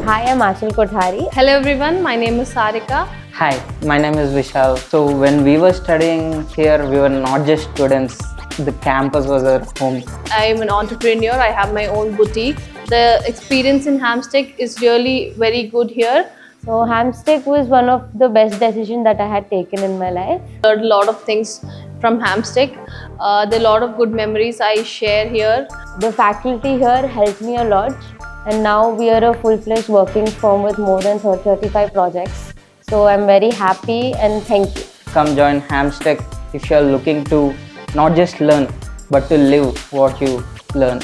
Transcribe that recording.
Hi, I'm Achal Kothari. Hello everyone, my name is Sarika. Hi, my name is Vishal. So when we were studying here, we were not just students. The campus was our home. I am an entrepreneur. I have my own boutique. The experience in Hamstech is really very good here. So Hamstech was one of the best decisions that I had taken in my life. Learned a lot of things from Hamstech. There are a lot of good memories I share here. The faculty here helped me a lot, and now we are a full-fledged working firm with more than 35 projects. So I'm very happy and thank you. Come join Hamstech if you are looking to not just learn, but to live what you learn.